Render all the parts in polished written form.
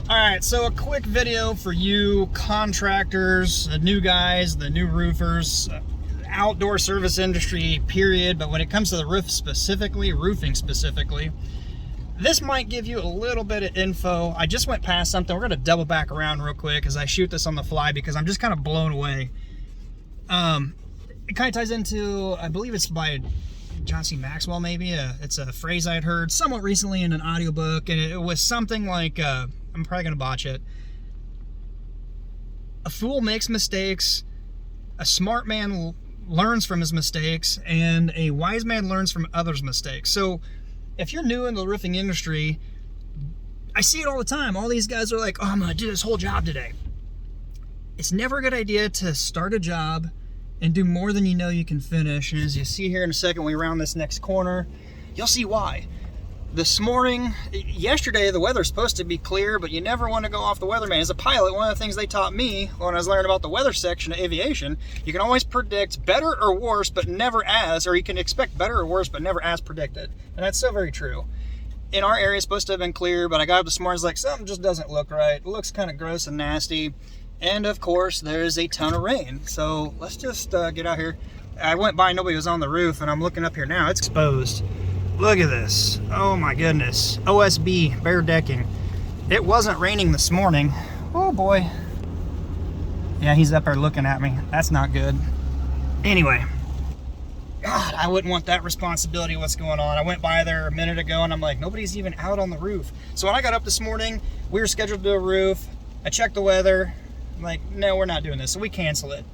All right, so a quick video for you contractors, the new guys, the new roofers, outdoor service industry, period. But when it comes to the roof specifically, roofing specifically, this might give you a little bit of info. I just went past something. We're gonna double back around real quick as I shoot this on the fly because I'm just kind of blown away. It kind of ties into, I believe it's by John C. Maxwell, maybe. It's a phrase I'd heard somewhat recently in an audiobook, and it was something like, I'm probably going to botch it. A fool makes mistakes, a smart man learns from his mistakes, and a wise man learns from others' mistakes. So if you're new in the roofing industry, I see it all the time. All these guys are like, oh, I'm going to do this whole job today. It's never a good idea to start a job and do more than you know you can finish. And as you see here in a second, when we round this next corner, you'll see why. This morning, yesterday, the weather's supposed to be clear, but you never want to go off the weatherman. As a pilot, one of the things they taught me when I was learning about the weather section of aviation, you can always predict better or worse, but never as, or you can expect better or worse, but never as predicted. And that's so very true. In our area, it's supposed to have been clear, but I got up this morning, it's like, something just doesn't look right. It looks kind of gross and nasty. And of course, there's a ton of rain. So let's just get out here. I went by, nobody was on the roof, and I'm looking up here now. It's exposed. Look at this. Oh my goodness. OSB, bare decking. It wasn't raining this morning. Oh boy. Yeah, he's up there looking at me. That's not good. Anyway. God, I wouldn't want that responsibility of what's going on. I went by there a minute ago, and I'm like, nobody's even out on the roof. So when I got up this morning, we were scheduled to do a roof. I checked the weather. I'm like, no, we're not doing this. So we cancel it.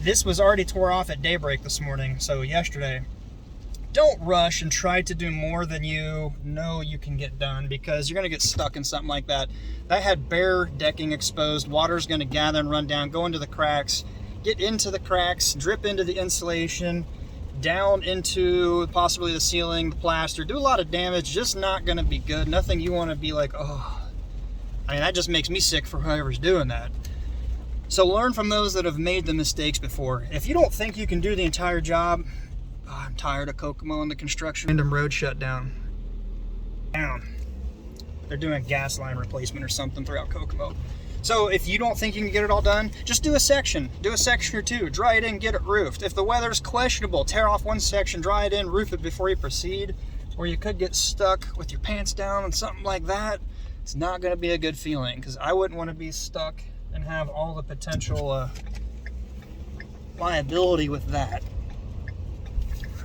This was already tore off at daybreak this morning, so yesterday. Don't rush and try to do more than you know you can get done, because you're going to get stuck in something like that. That had bare decking exposed. Water's going to gather and run down, go into the cracks, get into the cracks, drip into the insulation, down into possibly the ceiling, the plaster, do a lot of damage. Just not going to be good. Nothing you want to be like, oh. I mean, that just makes me sick for whoever's doing that. So learn from those that have made the mistakes before. If you don't think you can do the entire job, oh, I'm tired of Kokomo and the construction. Random road shut down. They're doing a gas line replacement or something throughout Kokomo. So if you don't think you can get it all done, just do a section. Do a section or two. Dry it in, get it roofed. If the weather's questionable, tear off one section, dry it in, roof it before you proceed. Or you could get stuck with your pants down and something like that. It's not going to be a good feeling, because I wouldn't want to be stuck and have all the potential liability with that.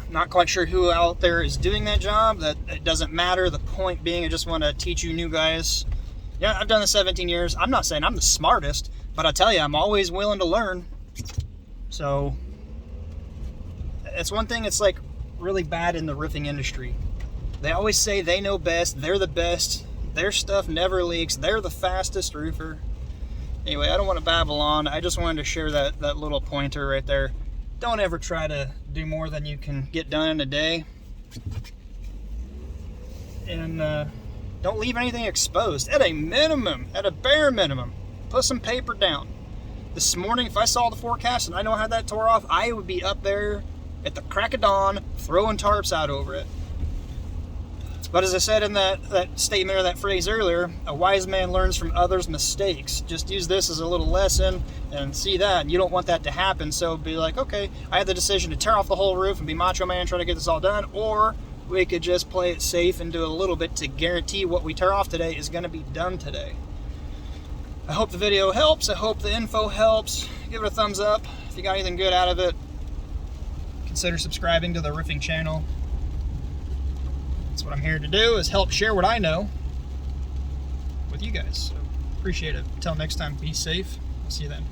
Not quite sure who out there is doing that job. That it doesn't matter. The point being, I just want to teach you new guys. Yeah, I've done this 17 years. I'm not saying I'm the smartest, but I tell you, I'm always willing to learn. So it's one thing. It's like really bad in the roofing industry. They always say they know best. They're the best. Their stuff never leaks. They're the fastest roofer. Anyway, I don't want to babble on. I just wanted to share that little pointer right there. Don't ever try to do more than you can get done in a day. And don't leave anything exposed. At a minimum, at a bare minimum, put some paper down. This morning, if I saw the forecast and I know how that tore off, I would be up there at the crack of dawn throwing tarps out over it. But as I said in that statement or that phrase earlier, a wise man learns from others' mistakes. Just use this as a little lesson and see that. And you don't want that to happen. So be like, okay, I had the decision to tear off the whole roof and be macho man trying to get this all done. Or we could just play it safe and do a little bit to guarantee what we tear off today is going to be done today. I hope the video helps. I hope the info helps. Give it a thumbs up. If you got anything good out of it, consider subscribing to the roofing channel. That's what I'm here to do, is help share what I know with you guys. So appreciate it. Until next time, be safe. I'll see you then.